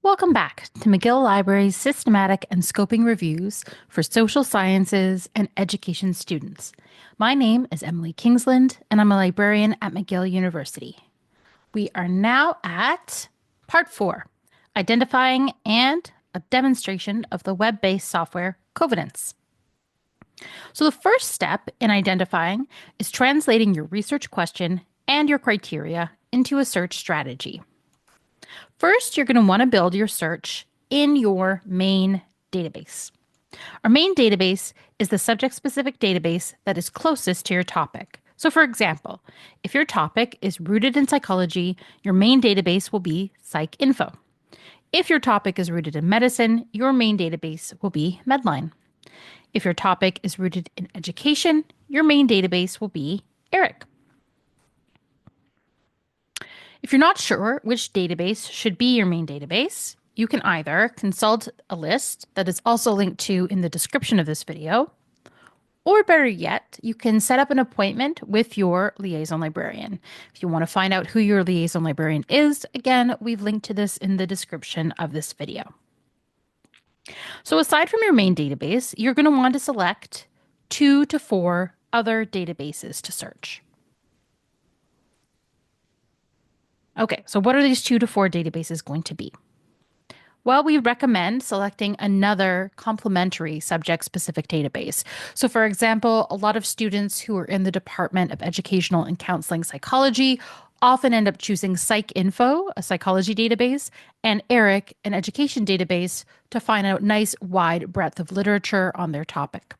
Welcome back to McGill Library's systematic and scoping reviews for social sciences and education students. My name is Emily Kingsland, and I'm a librarian at McGill University. We are now at part 4, identifying and a demonstration of the web-based software Covidence. So the first step in identifying is translating your research question and your criteria into a search strategy. First, you're going to want to build your search in your main database. Our main database is the subject-specific database that is closest to your topic. So for example, if your topic is rooted in psychology, your main database will be PsycInfo. If your topic is rooted in medicine, your main database will be Medline. If your topic is rooted in education, your main database will be ERIC. If you're not sure which database should be your main database, you can either consult a list that is also linked to in the description of this video, or better yet, you can set up an appointment with your liaison librarian. If you want to find out who your liaison librarian is, again, we've linked to this in the description of this video. So aside from your main database, you're going to want to select 2 to 4 other databases to search. Okay, so what are these 2 to 4 databases going to be? Well, we recommend selecting another complementary subject-specific database. So for example, a lot of students who are in the Department of Educational and Counseling Psychology often end up choosing PsycInfo, a psychology database, and ERIC, an education database, to find a nice wide breadth of literature on their topic.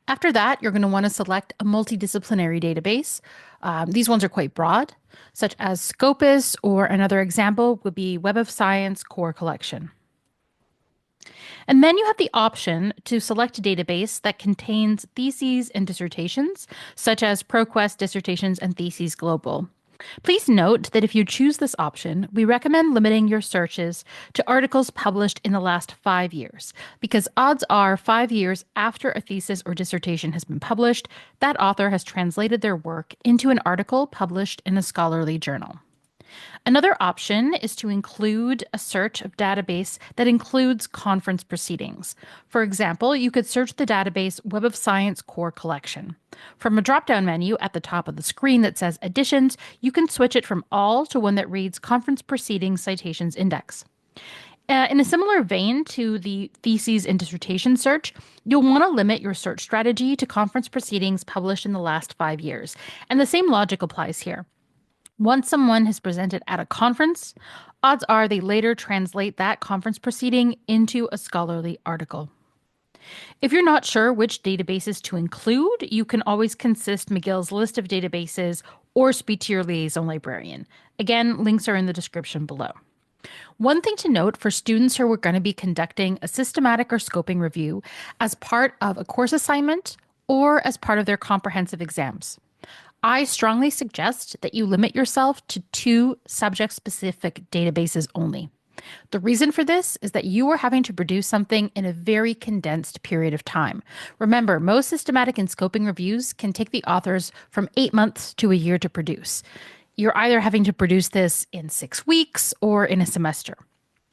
After that, you're going to want to select a multidisciplinary database. These ones are quite broad, such as Scopus, or another example would be Web of Science Core Collection. And then you have the option to select a database that contains theses and dissertations, such as ProQuest Dissertations and Theses Global. Please note that if you choose this option, we recommend limiting your searches to articles published in the last 5 years, because odds are 5 years after a thesis or dissertation has been published, that author has translated their work into an article published in a scholarly journal. Another option is to include a search of database that includes conference proceedings. For example, you could search the database Web of Science Core Collection. From a drop-down menu at the top of the screen that says Editions, you can switch it from all to one that reads Conference Proceedings Citations Index. In a similar vein to the theses and dissertation search, you'll want to limit your search strategy to conference proceedings published in the last 5 years. And the same logic applies here. Once someone has presented at a conference, odds are they later translate that conference proceeding into a scholarly article. If you're not sure which databases to include, you can always consult McGill's list of databases or speak to your liaison librarian. Again, links are in the description below. One thing to note for students who are going to be conducting a systematic or scoping review as part of a course assignment or as part of their comprehensive exams, I strongly suggest that you limit yourself to 2 subject-specific databases only. The reason for this is that you are having to produce something in a very condensed period of time. Remember, most systematic and scoping reviews can take the authors from 8 months to a year to produce. You're either having to produce this in 6 weeks or in a semester,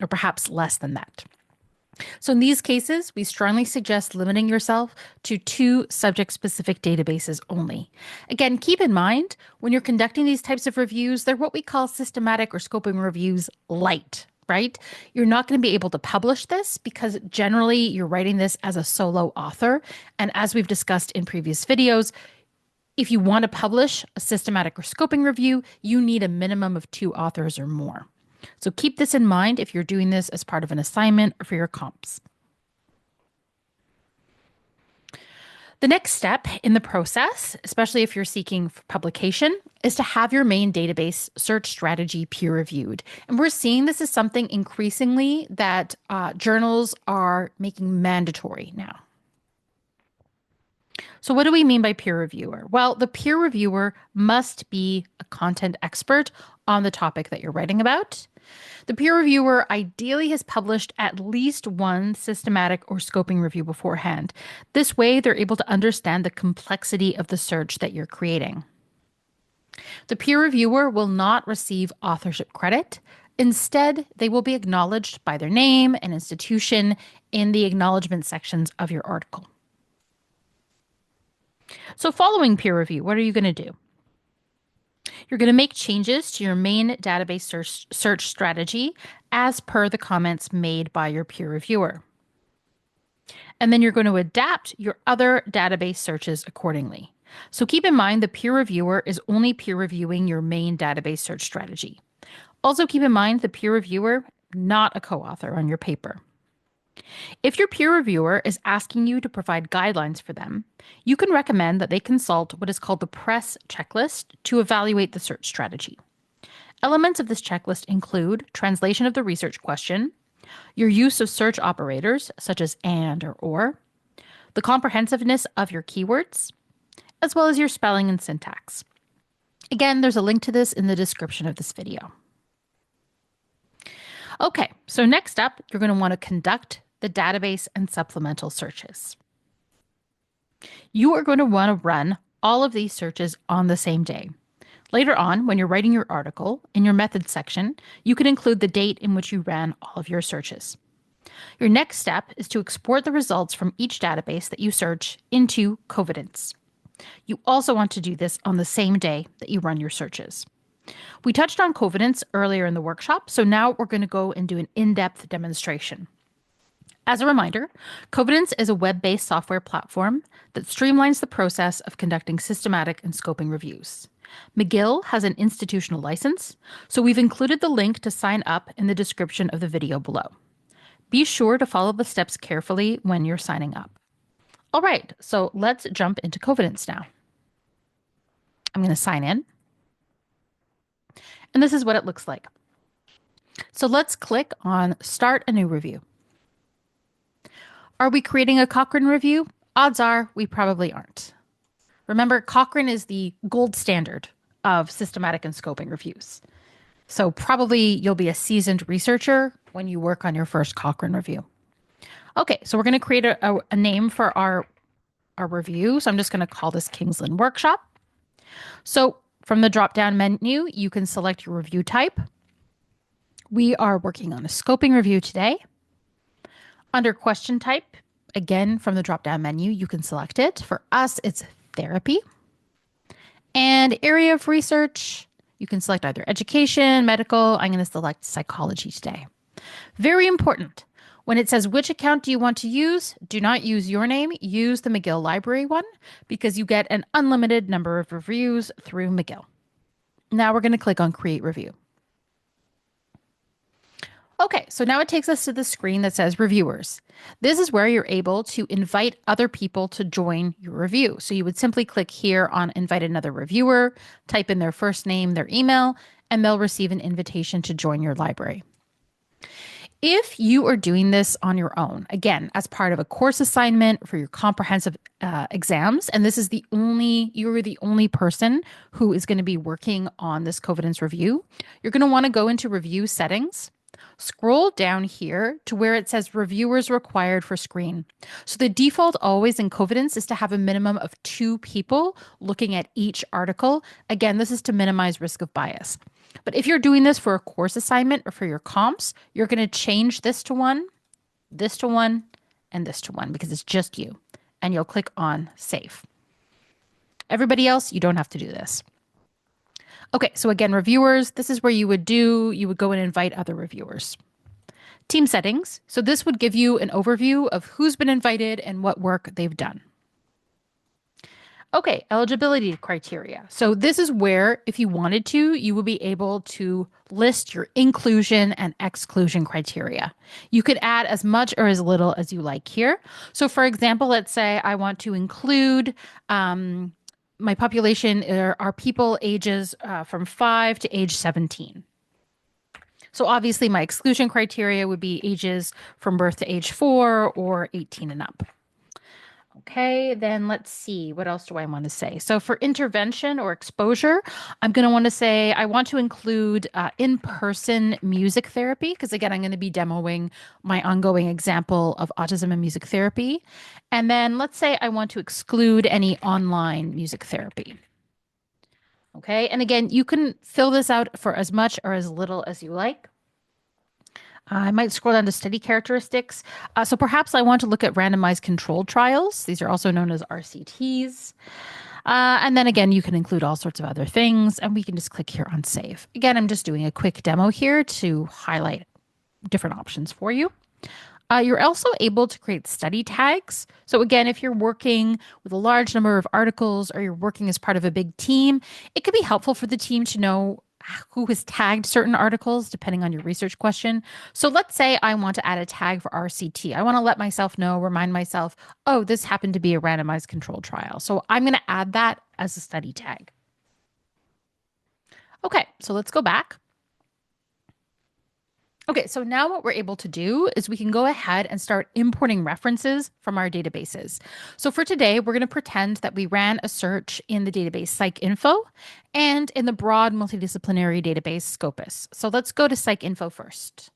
or perhaps less than that. So in these cases, we strongly suggest limiting yourself to 2 subject-specific databases only. Again, keep in mind, when you're conducting these types of reviews, they're what we call systematic or scoping reviews light, right? You're not going to be able to publish this because generally you're writing this as a solo author. And as we've discussed in previous videos, if you want to publish a systematic or scoping review, you need a minimum of 2 authors or more. So keep this in mind if you're doing this as part of an assignment or for your comps. The next step in the process, especially if you're seeking for publication, is to have your main database search strategy peer reviewed. And we're seeing this as something increasingly that journals are making mandatory now. So what do we mean by peer reviewer? Well, the peer reviewer must be a content expert on the topic that you're writing about. The peer reviewer ideally has published at least 1 systematic or scoping review beforehand. This way, they're able to understand the complexity of the search that you're creating. The peer reviewer will not receive authorship credit. Instead, they will be acknowledged by their name and institution in the acknowledgement sections of your article. So, following peer review, what are you going to do? You're going to make changes to your main database search strategy as per the comments made by your peer reviewer. And then you're going to adapt your other database searches accordingly. So keep in mind the peer reviewer is only peer reviewing your main database search strategy. Also keep in mind the peer reviewer, not a co-author on your paper. If your peer reviewer is asking you to provide guidelines for them, you can recommend that they consult what is called the PRESS checklist to evaluate the search strategy. Elements of this checklist include translation of the research question, your use of search operators such as and or, the comprehensiveness of your keywords, as well as your spelling and syntax. Again, there's a link to this in the description of this video. Okay, so next up, you're going to want to conduct the database and supplemental searches. You are going to want to run all of these searches on the same day. Later on, when you're writing your article, in your methods section, you can include the date in which you ran all of your searches. Your next step is to export the results from each database that you search into Covidence. You also want to do this on the same day that you run your searches. We touched on Covidence earlier in the workshop, so now we're going to go and do an in-depth demonstration. As a reminder, Covidence is a web-based software platform that streamlines the process of conducting systematic and scoping reviews. McGill has an institutional license, so we've included the link to sign up in the description of the video below. Be sure to follow the steps carefully when you're signing up. All right, so let's jump into Covidence now. I'm going to sign in. And this is what it looks like. So let's click on Start a New Review. Are we creating a Cochrane review? Odds are we probably aren't. Remember, Cochrane is the gold standard of systematic and scoping reviews. So probably you'll be a seasoned researcher when you work on your first Cochrane review. Okay, so we're going to create a name for our review. So I'm just going to call this Kingsland Workshop. So from the drop-down menu, you can select your review type. We are working on a scoping review today. Under question type, again, from the drop-down menu, you can select it. For us, it's therapy. And area of research, you can select either education, medical. I'm going to select psychology today. Very important. When it says which account do you want to use, do not use your name. Use the McGill Library one because you get an unlimited number of reviews through McGill. Now we're going to click on Create Review. Okay, so now it takes us to the screen that says Reviewers. This is where you're able to invite other people to join your review. So you would simply click here on Invite Another Reviewer, type in their first name, their email, and they'll receive an invitation to join your library. If you are doing this on your own, again, as part of a course assignment for your comprehensive exams, and this is you're the only person who is going to be working on this Covidence review, you're going to want to go into Review Settings. Scroll down here to where it says reviewers required for screen. So the default always in Covidence is to have a minimum of 2 people looking at each article. Again, this is to minimize risk of bias. But if you're doing this for a course assignment or for your comps, you're going to change this to 1, this to 1, and this to 1 because it's just you. And you'll click on Save. Everybody else, you don't have to do this. Okay, so again, reviewers, this is where you would go and invite other reviewers. Team settings. So this would give you an overview of who's been invited and what work they've done. Okay, eligibility criteria. So this is where, if you wanted to, you would be able to list your inclusion and exclusion criteria. You could add as much or as little as you like here. So for example, let's say I want to include my population are people ages from 5 to age 17. So obviously my exclusion criteria would be ages from birth to age 4 or 18 and up. Okay, then let's see. What else do I want to say? So for intervention or exposure, I'm going to want to say I want to include in-person music therapy because, again, I'm going to be demoing my ongoing example of autism and music therapy. And then let's say I want to exclude any online music therapy. Okay, and again, you can fill this out for as much or as little as you like. I might scroll down to study characteristics. So perhaps I want to look at randomized controlled trials. These are also known as RCTs. And then again, you can include all sorts of other things, and we can just click here on save. Again, I'm just doing a quick demo here to highlight different options for you. You're also able to create study tags. So again, if you're working with a large number of articles or you're working as part of a big team, it could be helpful for the team to know who has tagged certain articles depending on your research question. So let's say I want to add a tag for RCT. I want to let myself know, remind myself, oh, this happened to be a randomized controlled trial. So I'm going to add that as a study tag. Okay, so let's go back. Okay, so now what we're able to do is we can go ahead and start importing references from our databases. So for today, we're going to pretend that we ran a search in the database PsycInfo and in the broad multidisciplinary database Scopus. So let's go to PsycInfo first.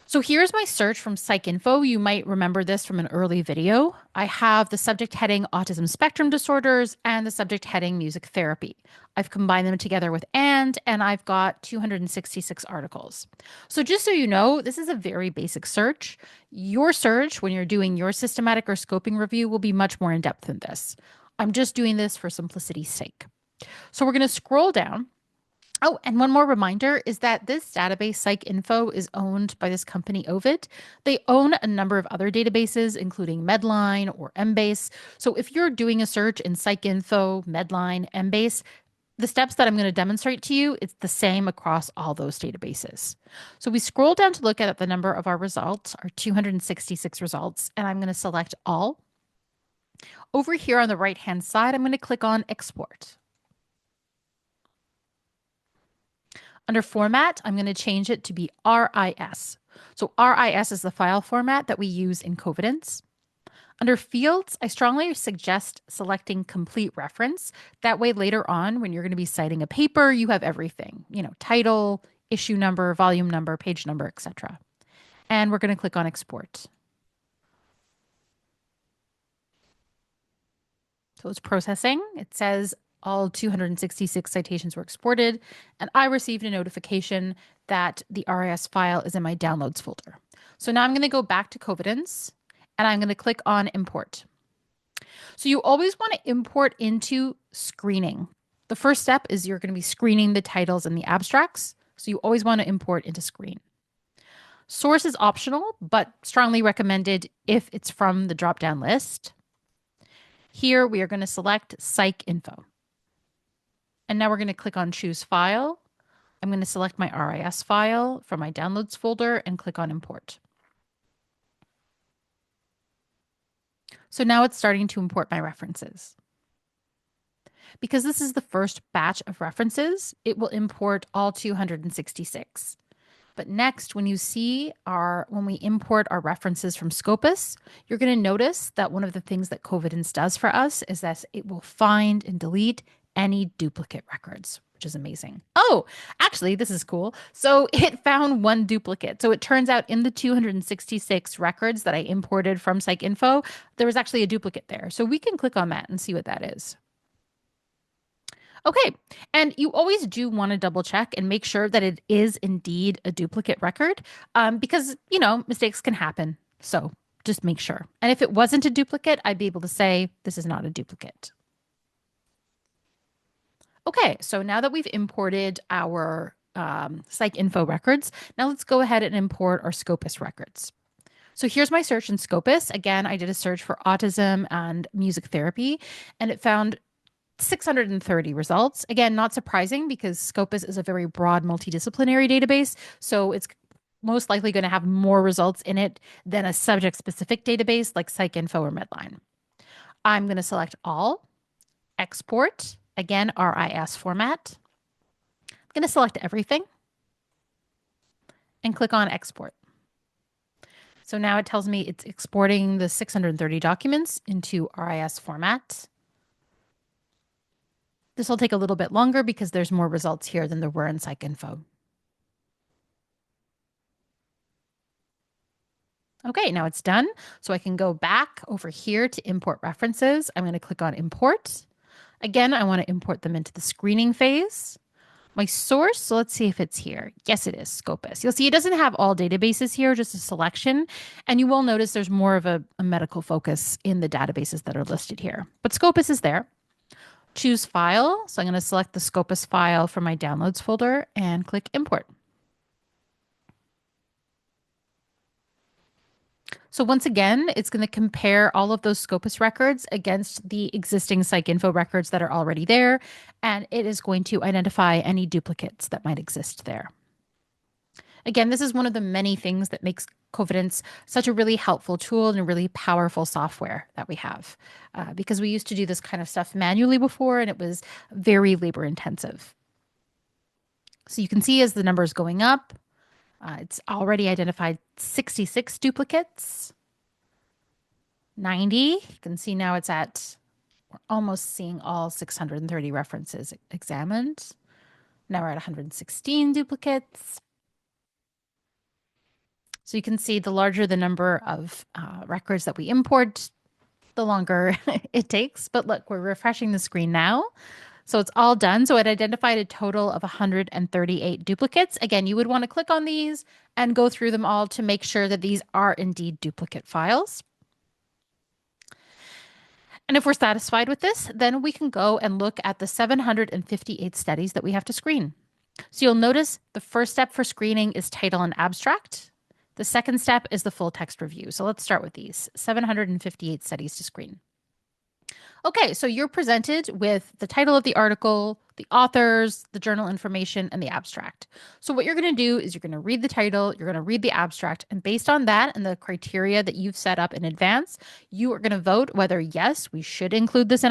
So here's my search from PsycInfo. You might remember this from an early video. I have the subject heading autism spectrum disorders and the subject heading music therapy. I've combined them together with and I've got 266 articles. So just so you know, this is a very basic search. Your search, when you're doing your systematic or scoping review, will be much more in depth than this. I'm just doing this for simplicity's sake. So we're going to scroll down. Oh, and one more reminder is that this database, PsycInfo, is owned by this company, Ovid. They own a number of other databases, including Medline or Embase. So if you're doing a search in PsycInfo, Medline, Embase, the steps that I'm going to demonstrate to you, it's the same across all those databases. So we scroll down to look at the number of our results, our 266 results, and I'm going to select all. Over here on the right-hand side, I'm going to click on Export. Under format, I'm going to change it to be RIS. So RIS is the file format that we use in Covidence. Under fields, I strongly suggest selecting complete reference. That way later on, when you're going to be citing a paper, you have everything, title, issue number, volume number, page number, etc. And we're going to click on export. So it's processing. It says all 266 citations were exported, and I received a notification that the RIS file is in my downloads folder. So now I'm going to go back to Covidence, and I'm going to click on import. So you always want to import into screening. The first step is you're going to be screening the titles and the abstracts. So you always want to import into screen. Source is optional, but strongly recommended if it's from the drop-down list. Here we are going to select PsycInfo. And now we're going to click on Choose File. I'm going to select my RIS file from my Downloads folder and click on Import. So now it's starting to import my references. Because this is the first batch of references, it will import all 266. But next, when we import our references from Scopus, you're going to notice that one of the things that Covidence does for us is that it will find and delete any duplicate records, which is amazing. Oh, actually, this is cool. So it found one duplicate. So it turns out in the 266 records that I imported from PsycInfo, there was actually a duplicate there. So we can click on that and see what that is. Okay, and you always do want to double check and make sure that it is indeed a duplicate record because, mistakes can happen. So just make sure. And if it wasn't a duplicate, I'd be able to say this is not a duplicate. Okay, so now that we've imported our PsycInfo records, now let's go ahead and import our Scopus records. So here's my search in Scopus. Again, I did a search for autism and music therapy, and it found 630 results. Again, not surprising because Scopus is a very broad multidisciplinary database, so it's most likely going to have more results in it than a subject-specific database like PsycInfo or Medline. I'm going to select all, export, again, RIS format. I'm going to select everything and click on export. So now it tells me it's exporting the 630 documents into RIS format. This will take a little bit longer because there's more results here than there were in PsycInfo. Okay, now it's done. So I can go back over here to import references. I'm going to click on import. Again, I want to import them into the screening phase. My source, so let's see if it's here. Yes, it is, Scopus. You'll see it doesn't have all databases here, just a selection. And you will notice there's more of a medical focus in the databases that are listed here. But Scopus is there. Choose file. So I'm going to select the Scopus file from my downloads folder and click import. So once again, it's going to compare all of those Scopus records against the existing PsycInfo records that are already there, and it is going to identify any duplicates that might exist there. Again, this is one of the many things that makes Covidence such a really helpful tool and a really powerful software that we have, because we used to do this kind of stuff manually before, and it was very labor intensive. So you can see as the number is going up, it's already identified 66 duplicates, 90. You can see now it's at, we're almost seeing all 630 references examined. Now we're at 116 duplicates. So you can see the larger the number of records that we import, the longer it takes. But look, we're refreshing the screen now. So it's all done. So it identified a total of 138 duplicates. Again, you would want to click on these and go through them all to make sure that these are indeed duplicate files. And if we're satisfied with this, then we can go and look at the 758 studies that we have to screen. So you'll notice the first step for screening is title and abstract. The second step is the full text review. So let's start with these 758 studies to screen. Okay, so you're presented with the title of the article, the authors, the journal information, and the abstract. So what you're going to do is you're going to read the title, you're going to read the abstract, and based on that and the criteria that you've set up in advance, you are going to vote whether yes, we should include this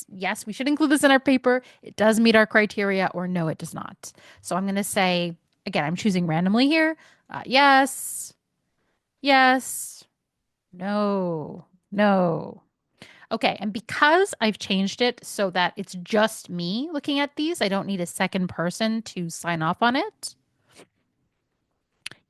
yes, we should include this in our paper. It does meet our criteria, or no, it does not. So I'm going to say, again, I'm choosing randomly here. Yes, yes, no, no. Okay, and because I've changed it so that it's just me looking at these, I don't need a second person to sign off on it.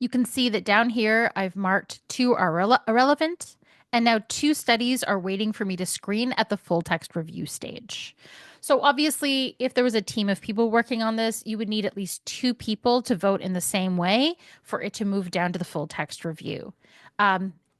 You can see that down here, I've marked 2 are irrelevant, and now 2 studies are waiting for me to screen at the full text review stage. So obviously, if there was a team of people working on this, you would need at least 2 people to vote in the same way for it to move down to the full text review.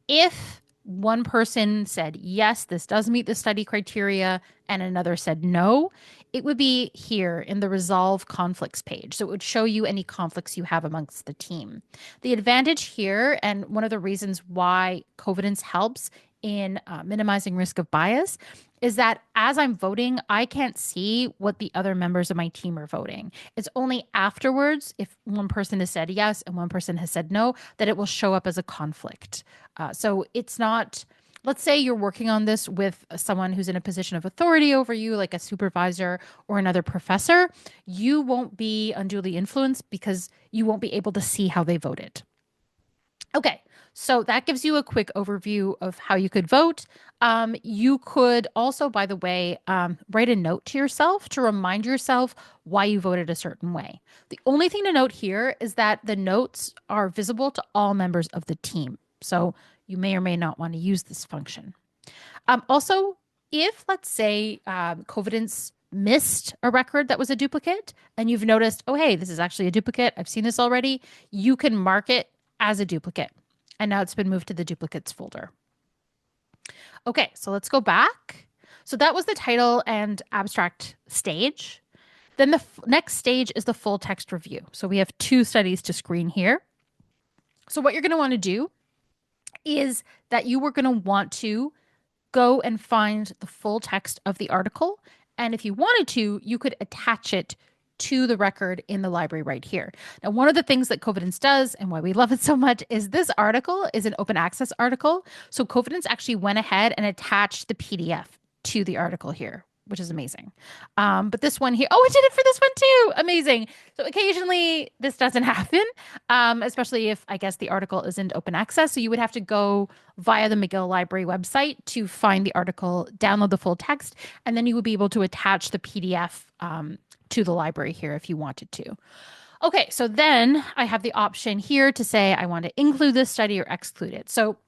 If one person said, yes, this does meet the study criteria, and another said no, it would be here in the resolve conflicts page. So it would show you any conflicts you have amongst the team. The advantage here, and one of the reasons why Covidence helps in minimizing risk of bias, is that as I'm voting, I can't see what the other members of my team are voting. It's only afterwards, if one person has said yes and one person has said no, that it will show up as a conflict. So it's not, let's say you're working on this with someone who's in a position of authority over you, like a supervisor or another professor, you won't be unduly influenced because you won't be able to see how they voted. Okay, so that gives you a quick overview of how you could vote. You could also, by the way, write a note to yourself to remind yourself why you voted a certain way. The only thing to note here is that the notes are visible to all members of the team. So you may or may not want to use this function. Also, if let's say Covidence missed a record that was a duplicate and you've noticed, oh, hey, this is actually a duplicate, I've seen this already, you can mark it as a duplicate. And now it's been moved to the duplicates folder. Okay, so let's go back. So that was the title and abstract stage. Then the next stage is the full text review. So we have 2 studies to screen here. So what you're going to want to do is that you were going to want to go and find the full text of the article. And if you wanted to, you could attach it to the record in the library right here. Now, one of the things that Covidence does and why we love it so much is this article is an open access article. So Covidence actually went ahead and attached the PDF to the article here, which is amazing. But this one here, oh, it did it for this one too. Amazing. So occasionally this doesn't happen, especially if I guess the article isn't open access. So you would have to go via the McGill Library website to find the article, download the full text, and then you would be able to attach the PDF to the library here if you wanted to. Okay, so then I have the option here to say I want to include this study or exclude it. So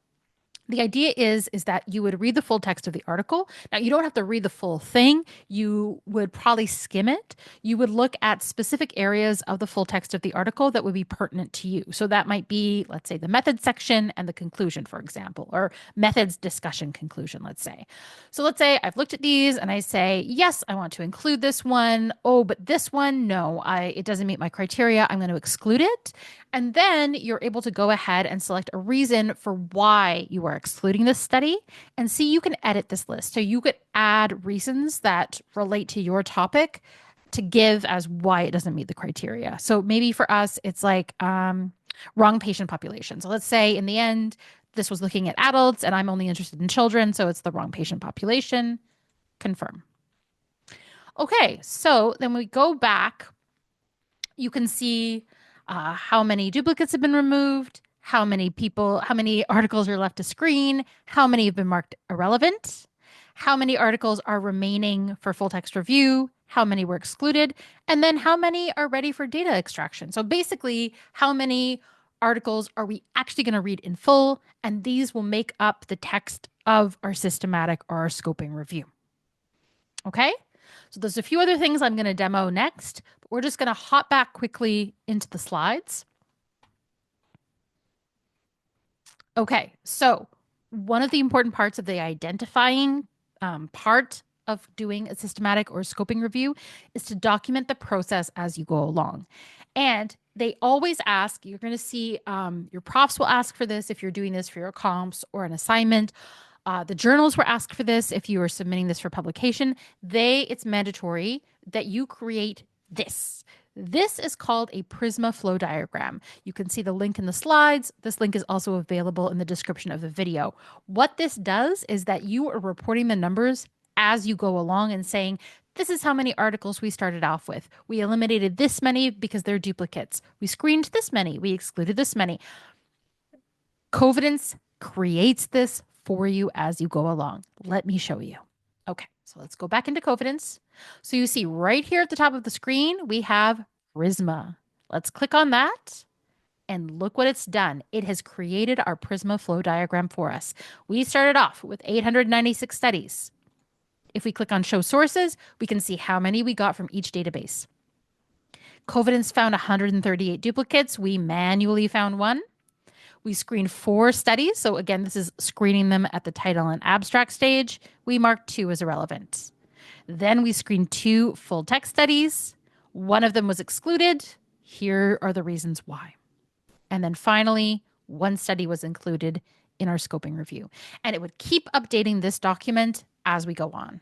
The idea is that you would read the full text of the article. Now, you don't have to read the full thing. You would probably skim it. You would look at specific areas of the full text of the article that would be pertinent to you. So that might be, let's say, the methods section and the conclusion, for example, or methods discussion conclusion, let's say. So let's say I've looked at these and I say, yes, I want to include this one. Oh, but this one, no, it doesn't meet my criteria. I'm going to exclude it. And then you're able to go ahead and select a reason for why you are excluding this study. And see, you can edit this list. So you could add reasons that relate to your topic to give as why it doesn't meet the criteria. So maybe for us, it's like wrong patient population. So let's say in the end, this was looking at adults and I'm only interested in children. So it's the wrong patient population. Confirm. Okay, so then we go back. You can see how many duplicates have been removed, how many articles are left to screen, how many have been marked irrelevant, how many articles are remaining for full text review, how many were excluded, and then how many are ready for data extraction. So basically, how many articles are we actually going to read in full? And these will make up the text of our systematic or our scoping review. Okay? So there's a few other things I'm going to demo next, but we're just going to hop back quickly into the slides. Okay, so one of the important parts of the identifying part of doing a systematic or scoping review is to document the process as you go along. And they always ask, you're going to see your profs will ask for this if you're doing this for your comps or an assignment. The journals were asked for this if you are submitting this for publication. It's mandatory that you create this. This is called a Prisma flow diagram. You can see the link in the slides. This link is also available in the description of the video. What this does is that you are reporting the numbers as you go along and saying, this is how many articles we started off with. We eliminated this many because they're duplicates. We screened this many. We excluded this many. Covidence creates this for you as you go along. Let me show you. Okay, so let's go back into Covidence. So you see right here at the top of the screen, we have Prisma. Let's click on that and look what it's done. It has created our Prisma flow diagram for us. We started off with 896 studies. If we click on Show Sources, we can see how many we got from each database. Covidence found 138 duplicates. We manually found one. We screened 4 studies. So again, this is screening them at the title and abstract stage. We marked 2 as irrelevant. Then we screened 2 full text studies. One of them was excluded. Here are the reasons why. And then finally, 1 study was included in our scoping review. And it would keep updating this document as we go on.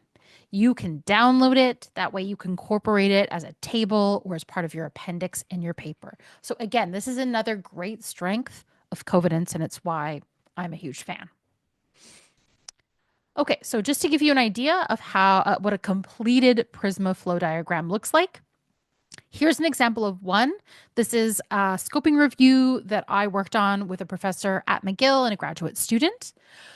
You can download it. That way you can incorporate it as a table or as part of your appendix in your paper. So again, this is another great strength of Covidence, and it's why I'm a huge fan. Okay, so just to give you an idea of how what a completed Prisma flow diagram looks like, here's an example of one. This is a scoping review that I worked on with a professor at McGill and a graduate student.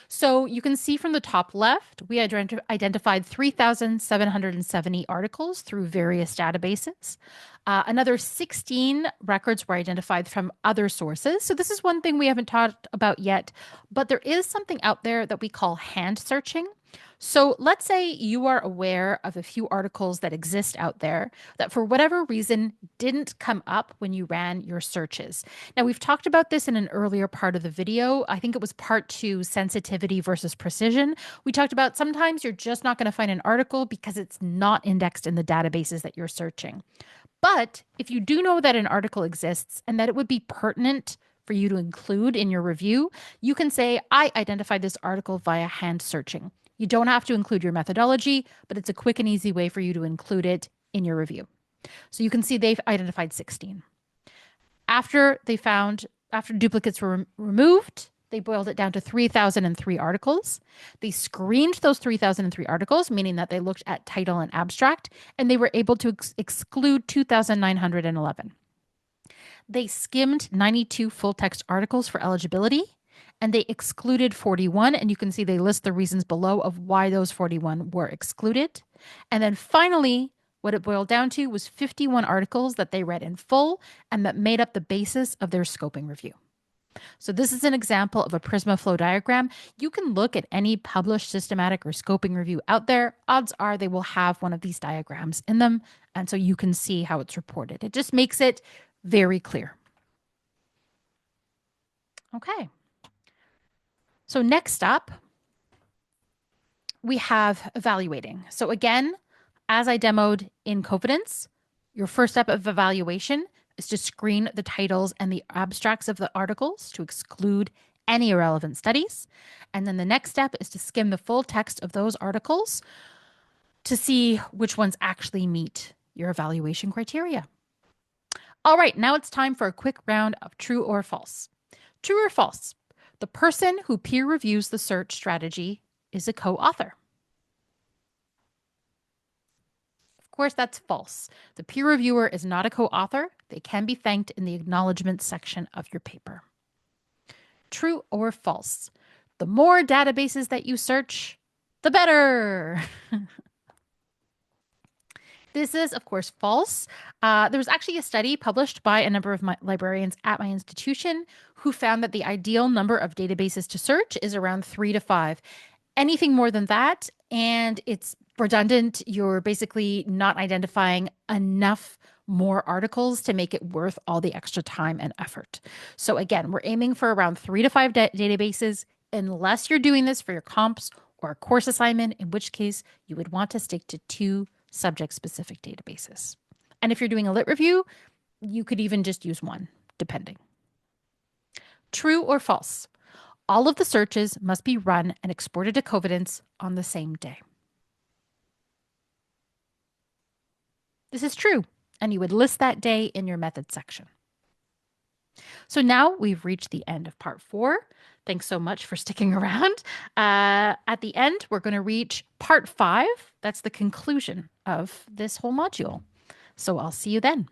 So you can see from the top left, we identified 3,770 articles through various databases. Another 16 records were identified from other sources. So this is one thing we haven't talked about yet, but there is something out there that we call hand searching. So let's say you are aware of a few articles that exist out there that for whatever reason didn't come up when you ran your searches. Now, we've talked about this in an earlier part of the video. I think it was part 2, sensitivity versus precision. We talked about sometimes you're just not going to find an article because it's not indexed in the databases that you're searching. But if you do know that an article exists and that it would be pertinent for you to include in your review, you can say, I identified this article via hand searching. You don't have to include your methodology, but it's a quick and easy way for you to include it in your review. So you can see they've identified 16. After duplicates were removed, they boiled it down to 3,003 articles. They screened those 3,003 articles, meaning that they looked at title and abstract, and they were able to exclude 2,911. They skimmed 92 full text articles for eligibility, and they excluded 41. And you can see they list the reasons below of why those 41 were excluded. And then finally, what it boiled down to was 51 articles that they read in full and that made up the basis of their scoping review. So this is an example of a Prisma flow diagram. You can look at any published systematic or scoping review out there. Odds are they will have one of these diagrams in them. And so you can see how it's reported. It just makes it very clear. Okay. So next up, we have evaluating. So again, as I demoed in Cofidence, your first step of evaluation is to screen the titles and the abstracts of the articles to exclude any irrelevant studies. And then the next step is to skim the full text of those articles to see which ones actually meet your evaluation criteria. All right, now it's time for a quick round of true or false. True or false? The person who peer reviews the search strategy is a co-author. Of course, that's false. The peer reviewer is not a co-author. They can be thanked in the acknowledgement section of your paper. True or false? The more databases that you search, the better. This is, of course, false. There was actually a study published by a number of librarians at my institution who found that the ideal number of databases to search is around 3 to 5. Anything more than that, and it's redundant. You're basically not identifying enough more articles to make it worth all the extra time and effort. So again, we're aiming for around 3 to 5 databases, unless you're doing this for your comps or a course assignment, in which case you would want to stick to 2 subject-specific databases. And if you're doing a lit review, you could even just use 1, depending. True or false? All of the searches must be run and exported to Cofidence on the same day. This is true, and you would list that day in your method section. So now we've reached the end of part 4. Thanks so much for sticking around. At the end, we're going to reach part 5. That's the conclusion of this whole module. So I'll see you then.